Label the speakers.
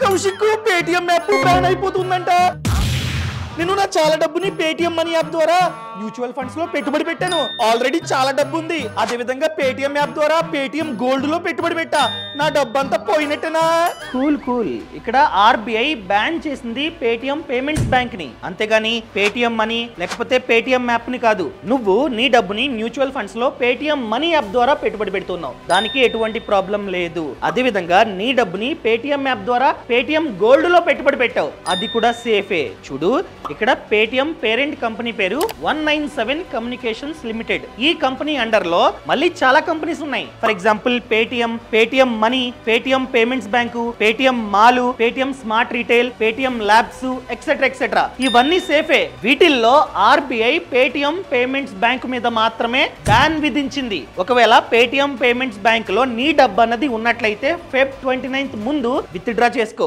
Speaker 1: Kaushik Paytm app ban అయిపోతుందంట. నేను నా చాలా డబ్బుని పేటిఎం మనీ యాప్ ద్వారా మ్యూచువల్ ఫండ్స్ లో పెట్టుబడి పెట్టాను. ఆల్రెడీ చాలా డబ్బు ఉంది. అదే విధంగా పేటిఎం యాప్ ద్వారా పేటిఎం గోల్డ్ లో పెట్టుబడి పెట్టా. నా డబ్బు అంతా పోయినట్టేనా?
Speaker 2: కూల్. ఇక్కడ ఆర్బీఐ బ్యాన్ చేసింది పేటిఎం పేమెంట్స్ బ్యాంక్ ని, అంతేగాని పేటిఎం మనీ లేకపోతే పేటిఎం యాప్ ని కాదు. నువ్వు నీ డబ్బుని మ్యూచువల్ ఫండ్స్ లో పేటిఎం మనీ యాప్ ద్వారా పెట్టుబడి పెడుతున్నావు, దానికి ఎటువంటి ప్రాబ్లం లేదు. అదే విధంగా నీ డబ్బుని పేటిఎం యాప్ ద్వారా పేటిఎం గోల్డ్ లో పెట్టుబడి పెట్టావు, అది కూడా సేఫే. చూడు, ఇక్కడ పేటిఎం పేరెంట్ కంపెనీ పేరు 197 కమ్యూనికేషన్స్ లిమిటెడ్. ఈ కంపెనీ అండర్ లో మళ్ళీ చాలా కంపెనీస్ ఉన్నాయి. For example Paytm money, Paytm payments bank, Paytm mall, Paytm smart retail, Paytm labs etcetera. ఇవన్నీ సేఫే. వీటిల్లో ఆర్బీఐ పేటిఎం పేమెంట్స్ బ్యాంకు మీద మాత్రమే బ్యాన్ విధించింది. ఒకవేళ పేటిఎం పేమెంట్స్ బ్యాంక్ లో నీ డబ్బు అన్నది ఉన్నట్లయితే Feb 29 ముందు విత్ డ్రా చేసుకో.